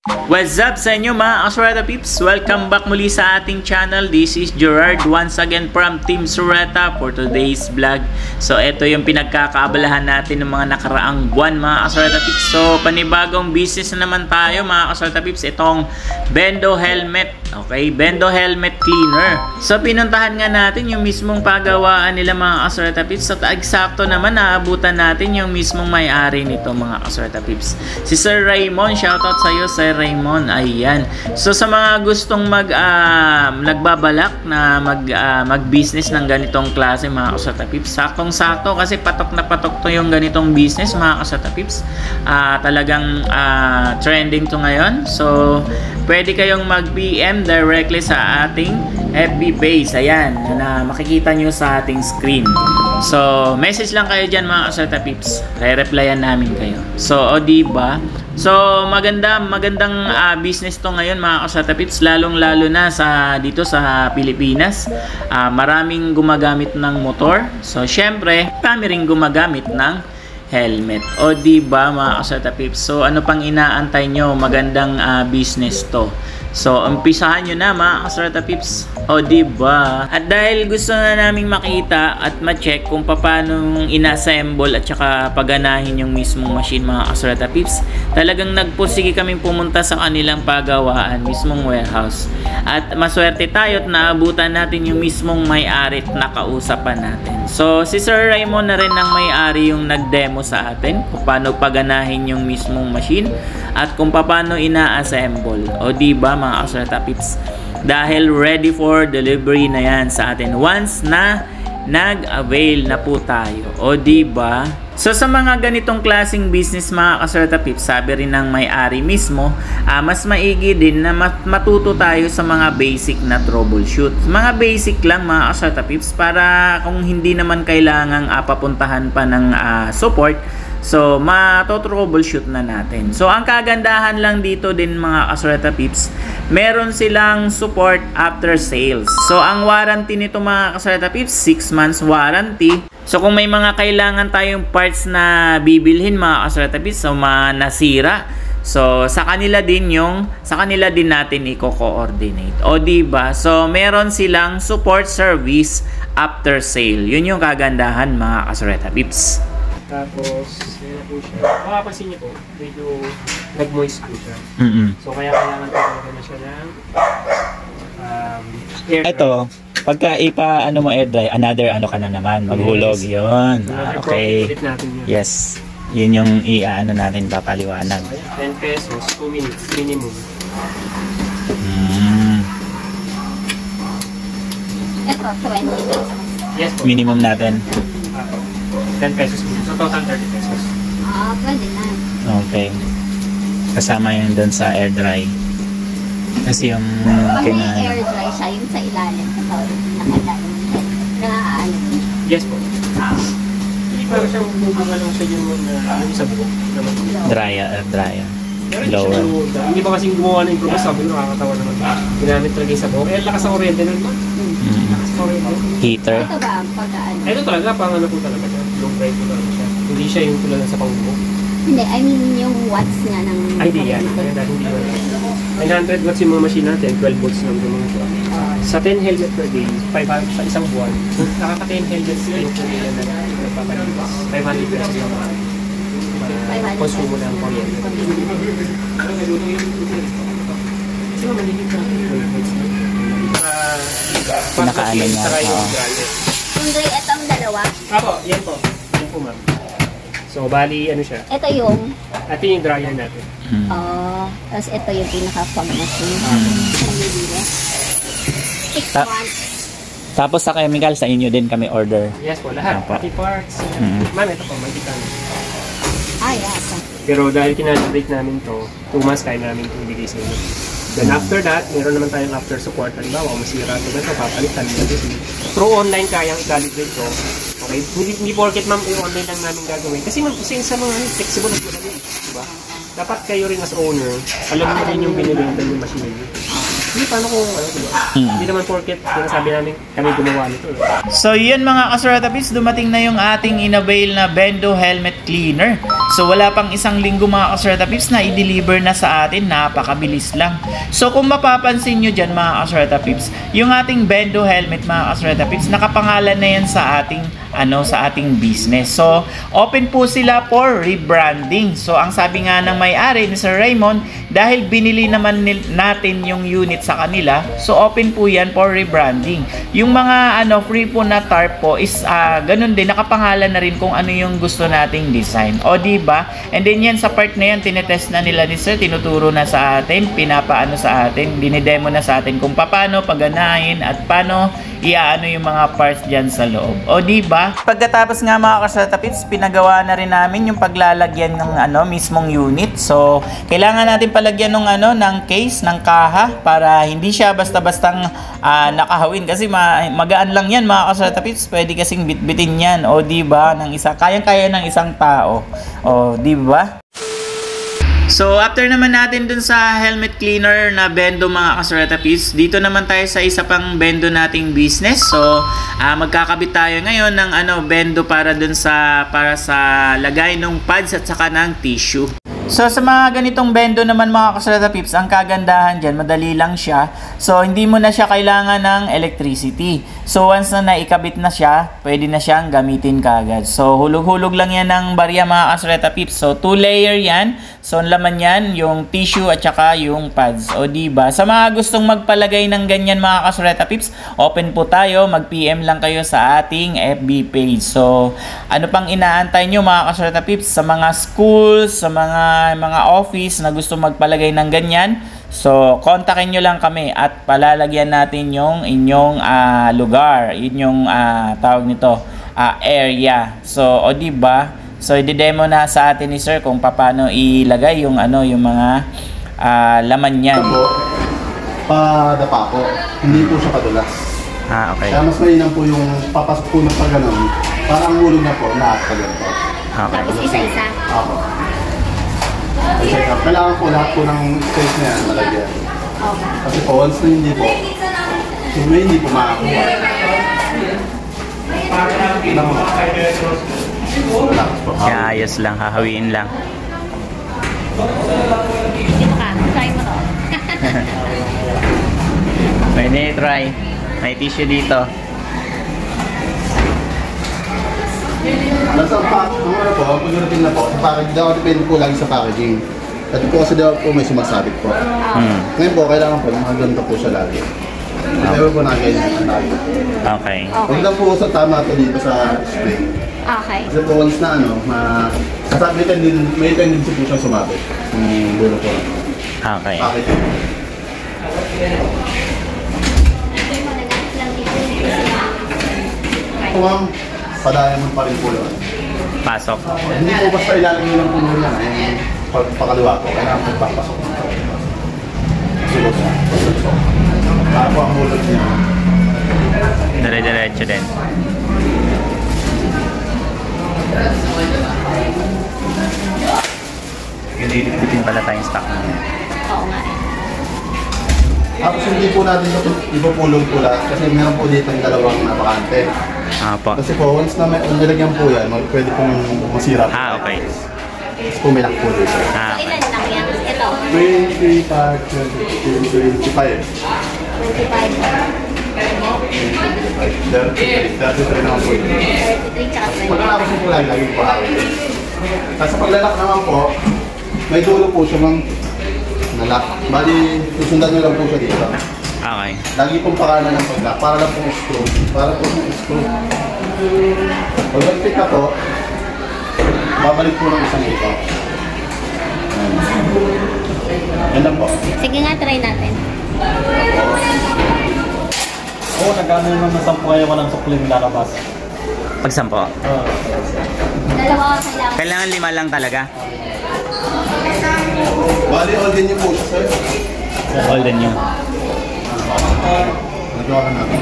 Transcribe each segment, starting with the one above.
What's up sa inyo mga Sureta Peeps? Welcome back muli sa ating channel. This is Gerard once again from Team Sureta for today's vlog. So ito yung pinagkakaabalahan natin ng mga nakaraang buwan mga Sureta Peeps. So panibagong business na naman tayo mga Sureta Peeps. Itong Bendo Helmet. Okay, Bendo Helmet Cleaner. So pinuntahan nga natin yung mismong pagawaan nila mga Sureta Peeps. So eksakto naman naabutan natin yung mismong may-ari nito mga Sureta Peeps. Si Sir Raymond, shoutout sa iyo Sir Raymond. Ayan. So sa mga gustong nagbabalak na mag-business ng ganitong klase mga Sureta Peeps, saktong-sakto kasi patok na patok to yung ganitong business mga Sureta Peeps. Talagang trending to ngayon. So pwede kayong mag-PM directly sa ating FB page. Ayan, na makikita nyo sa ating screen. So message lang kayo dyan mga Sureta Peeps. Re-replyan namin kayo. So diba? So magandang business to ngayon mga Sureta Peeps, lalong-lalo na dito sa Pilipinas. Maraming gumagamit ng motor. So syempre, kami ring gumagamit ng helmet. O diba mga Sureta Peeps? So ano pang inaantay nyo? Magandang business to. So umpisahan nyo na mga Sureta Peeps. O diba? At dahil gusto na naming makita at ma-check kung paano ina-assemble at saka paganahin yung mismong machine mga Sureta Peeps, talagang nagpursige kaming pumunta sa kanilang pagawaan, mismong warehouse. At maswerte tayo at naabutan natin yung mismong may-ari at nakausapan natin. So si Sir Raymond na rin ang may-ari yung nag-demo sa atin kung paano paganahin yung mismong machine at kung paano ina-assemble. O diba mga Sureta Peeps? Dahil ready for delivery na yan sa atin once na nag-avail na po tayo. O diba? So sa mga ganitong klaseng business mga Sureta Peeps, sabi rin ng may-ari mismo, mas maigi din na matuto tayo sa mga basic na troubleshoot. Mga basic lang mga Sureta Peeps, para kung hindi naman kailangang papuntahan pa ng support, so mato-troubleshoot na natin. So ang kagandahan lang dito din mga Sureta Peeps, meron silang support after sales. So ang warranty nito mga Sureta Peeps, 6 months warranty. So kung may mga kailangan tayong parts na bibilhin mga Sureta Peeps, so nasira, so sa kanila din natin i-coordinate. O diba? So meron silang support service after sale. Yun yung kagandahan mga Sureta Peeps. Tapos, yun po siya. Makapansin niyo po, medyo nag-moist po siya. So, kaya kailangan talaga na siya ng air dry. Ito, pagka mo air dry, another ka na naman, maghulog. Yes. Yun. Okay. Yes. Yun yung natin papaliwanag. So, 10 pesos, 2 minutes, minimum. Ito, 20 pesos. Yes po. Minimum natin. 10 pesos minimum. So, total 30 pesos. Pwede na. Okay. Kasama yun doon sa air dry. Kasi yung Pag may air dry siya, yung sa ilalim, nakalalim. Yes po. Hindi pa siya bubunga lang siya yung sa buhok. Dryer. Lower. Hindi pa kasing gumawa ng improvement, sabi ko nakakatawa naman. Ginamit talaga yung sa buhok. Lakas ang oriente nun ba? Lakas ang oriente. Heater. Ito ba ang pagkaan? Ito talaga, pang po talaga siya. Low price po talaga siya. Hindi siya yung tulad sa pangbuhok. Hindi, I mean yung watts nga ng... Ay, di yan. Dahil hindi ba? 900 watts yung mga machine natin, 12 volts lang yung mga siya. Sa 10 helmet per day, 500 sa isang buwan. Nakaka 10 helmets yung nila na nagpapalipas. 500 pesos lang. Konsumo na ang kuryente. Kasi maligid ka. Pinakaano niya. Yung dry, ito ang dalawa? Ako, yan po. Yan po ma'am. So, bali, siya? Ito yung... Ito yung dryer natin. Tapos ito yung pinaka-fog machine. Tapos sa chemical, sa inyo din kami order. Yes po, lahat. Pati parts. Ma'am, ito po, magitan. Yes. Pero dahil kinalibrate namin to, 2 months kaya namin itong ibigay sa inyo. Then after that, meron naman tayong after support. Halimbawa, masira ito ba ito, papalitan. Through online kayang i-calibrate to. Okay? Hindi porket ma'am, yung online lang namin gagawin. Kasi ma'am, sa mga flexible na madali. Diba? Dapat kayo rin as owner, alam mo rin yung binibenta yung machine niyo. Hindi, paano kung ano, diba? Hindi naman porket sinasabi namin kami gumawa nito. So yun mga kasurata pips, dumating na yung ating inavail na Bendo helmet cleaner. So wala pang isang linggo mga kasurata pips na i-deliver na sa atin, napakabilis lang. So kung mapapansin nyo dyan mga kasurata pips, yung ating Bendo helmet mga kasurata pips, nakapangalan na yan sa ating business. So open po sila for rebranding. So ang sabi nga ng may-ari ni Sir Raymond, dahil binili naman natin yung unit sa kanila, so open po yan for rebranding. Yung mga free po na tarp po is ganun din, nakapangalan na rin kung ano yung gusto nating design. O diba? And then yan sa part na yan, tinetest na nila ni Sir, tinuturo na sa atin, pinapaano sa atin, dinidemo na sa atin kung paano paganahin at paano iaano yung mga parts dyan sa loob. O diba? Pagkatapos nga mga kasurata pips, pinagawa na rin namin yung paglalagyan ng mismong unit. So kailangan natin palagyan ng case, ng kaha, para hindi siya basta-bastang nakahawin, kasi magaan lang yan mga kasurata pips, pwede kasing bitbitin yan. O diba? Kayang-kaya ng isang tao. O diba? So after naman natin dun sa helmet cleaner na Bendo mga kasurata pips, dito naman tayo sa isa pang Bendo nating business. So magkakabit tayo ngayon ng Bendo para sa lagay ng pads at saka ng tissue. So sa mga ganitong Bendo naman mga kasurata pips, ang kagandahan dyan, madali lang siya. So hindi mo na siya kailangan ng electricity. So once na naikabit na siya, pwede na siyang gamitin kaagad. So hulog-hulog lang yan ng barya mga kasurata pips. So 2 layer yan. So ang laman yan, yung tissue at saka yung pads. O diba? Sa mga gustong magpalagay ng ganyan mga kasurata pips, open po tayo. Mag-PM lang kayo sa ating FB page. So ano pang inaantay nyo mga kasurata pips? Sa mga schools, sa mga office na gusto magpalagay ng ganyan, so kontakin nyo lang kami at palalagyan natin yung inyong lugar, inyong tawag nito, area. So o diba? So i-demo na sa atin ni Sir kung paano ilagay yung mga laman niyan. Padapa po, hindi po siya padulas. Okay. Kaya mas mainam po yung papasok po ng pag-ganon, parang hulog na po, nakakagal po. Okay. Tapos isa-isa. Ako. Kailangan po lahat po ng space na yan malagyan. Okay. Kasi po, once na hindi po, hindi po makakuha. Relax po. Ayos lang, hahawiin lang. Dito ka. Try mo to. Pwede try. May tissue dito. Nasa po, pag-routine na po, sa packaging daw, depende po lagi sa packaging. At po kasi daw po may sumasabit po. Ngayon po, kailangan po, ganito po siya lagi. Never po nakaganyan lagi. Okay. Huwag lang po sa tama ito dito sa spray. Okay. Kasi po once na may tendency po siyang sumabit. Yung dulo po. Okay. Packaging. Ito ma'am, pa-diamond pa rin po yun. Pasok. Hindi po basta ilalagay ng puno niya. Pagpakaliwa po, kailangan po papasok. Sulot na. Para po ang hulog niya. Dire-diretso din. Bitin pala tayong stock. Oo nga eh. Tapos hindi po natin ito ipupulog po lahat kasi meron po dito yung dalawang napakante. Po. Kasi po, once na may nilagyan po yan, pwede pong masira po. Okay. Tapos po may lock po dito. So ilan lang yan? Ito. 25. 25. 33 naman po yun. 33 tsaka 20. Pagkatapos po lagi po hawin. Tapos sa paglalak naman po, may dulo po siya ng nalak. Bali, susundan nyo lang po siya dito. Okay. Lagi pong pakanan ng paglock, para lang pong screw. Para po ng screw. Pag nag-fit na po, babalik po ng isang ito. Yan lang po. Sige nga, try natin. Oo, nagkano naman nasampu kayo ko ng sukling lalabas. Pagsampo. Dalawa kailangan. Kailangan 5 lang talaga. Bali, all din niyo po siya, sir. All the new. Nagawa ka natin.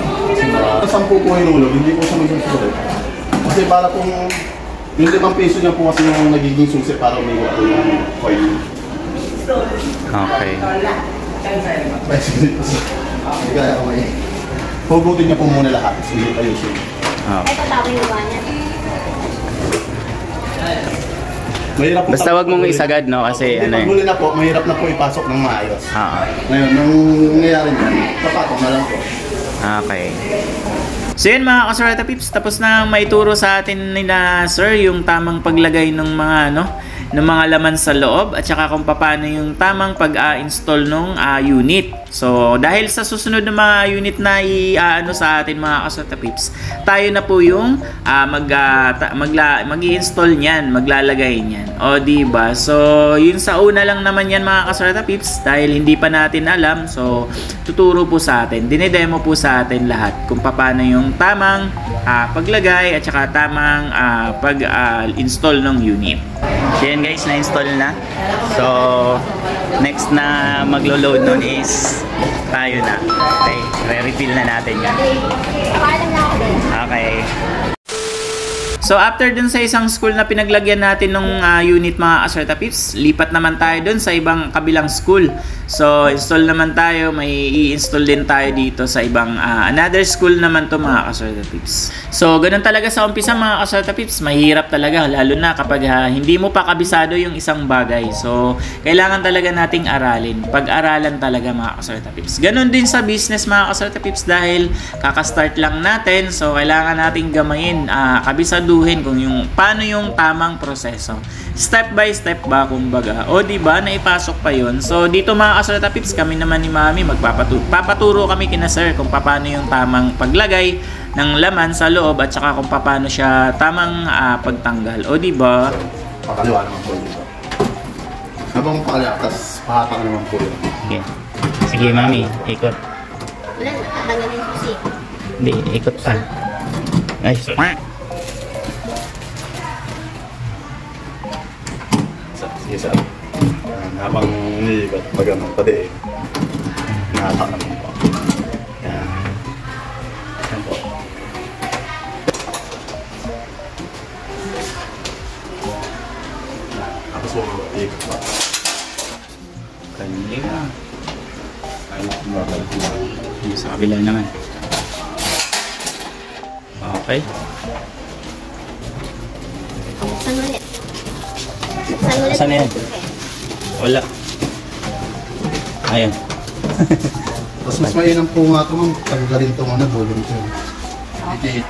Sampu po yung ulog, hindi po siya magsusulit. Kasi para kung yung 5 piso niya po kasi yung nagiging susi para umigot po yung coin. Okay. Hindi kaya kamay. Hugutin niya po muna lahat. Hindi ayusin. Ito tama yung gawa niya. Mahirap po. Basta wag mong isagad, no? Kasi Hindi, ano pag huli na po, mahirap na po ipasok ng maayos. Oo. Ngayon, nung nangyayari niyan, papatong na lang po. Okay. So yun mga kasureta pips, tapos na maituro sa atin nila sir yung tamang paglagay ng mga ng mga laman sa loob at saka kung paano yung tamang pag-install ng unit. So dahil sa susunod na mga unit na sa atin mga kasureta pips, tayo na po yung mag-i-install niyan, maglalagay niyan. O di ba? So yun sa una lang naman yan mga kasureta pips, dahil hindi pa natin alam. So tuturo po sa atin, dinedemo po sa atin lahat kung paano yung tamang paglagay at saka tamang pag-install ng unit. So yan guys, na-install na. So next na maglo-load nun is tayo na. Okay, re-refill na natin yan. Paalam na ako din. Okay. So after dun sa isang school na pinaglagyan natin ng unit mga kasureta pips, lipat naman tayo dun sa ibang kabilang school. So install naman tayo, may i-install din tayo dito sa ibang another school naman to mga kasureta pips. So ganun talaga sa umpisa mga kasureta pips, mahirap talaga lalo na kapag hindi mo pa kabisado yung isang bagay. So kailangan talaga nating aralin, pag-aralan talaga mga kasureta pips. Ganun din sa business mga kasureta pips, dahil kakastart lang natin, so kailangan nating gamayin, kabisado kung yung paano yung tamang proseso. Step by step ba kumbaga. O di ba naipasok pa yon. So dito mga kasureta pips, kami naman ni Mami papaturo kami kina sir kung paano yung tamang paglagay ng laman sa loob at saka kung paano siya tamang pagtanggal. O di ba? Pakaliwa naman po dito. Habang pakaliwa, tapos pahatang naman po yun. Sige. Sige Mami, ikot. Wala na, tatanggalin ko siya. Hindi, ikot pa. Ay, sorry. Sige sir. Habang nilipat, pag ano, pati nahatak naman po. Yan. Yan po. Tapos po, ikot pa. Kanina. Ayun, kumakalit po. Yung sa kabila naman. Okay. Saan ulit? Saan ulit? Saan yan? Wala. Ayan. Tapos mas mainam po nga ito, ma'am. Tanggalin ito muna, bulong ito.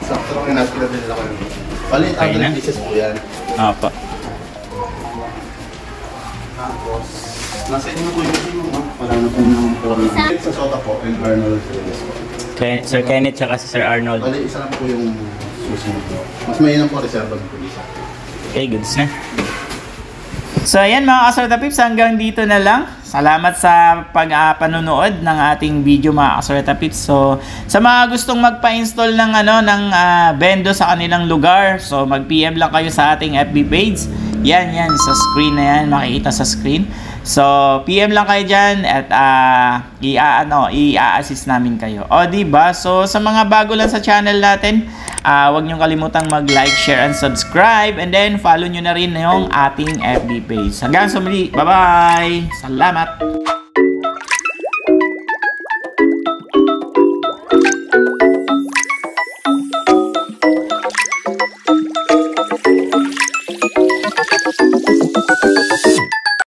Sakto lang yung natin na ako yun. Palit, Okay na? pieces po yan. Opo. Tapos, nasa inyo na po yung team, ma'am. Wala na po naman po kami. Sa Sota po, and Arnold Flores po. Sir Kenneth tsaka si Sir Arnold. Bali, isa lang po yung susunod po. Mas mainam po, reserva ng police. Okay, goods na. So ayan mga kasureta pips, hanggang dito na lang. Salamat sa panonood ng ating video mga kasureta pips. So sa mga gustong magpa-install ng bendo sa kanilang lugar, so mag-PM lang kayo sa ating FB page. Yan sa screen na yan, makikita sa screen. So PM lang kayo diyan at i-assist namin kayo. O di ba? So sa mga bago lang sa channel natin, huwag niyo kalimutang mag-like, share and subscribe, and then follow niyo na rin yung ating FB page. Hanggang sa muli. Bye-bye. Salamat.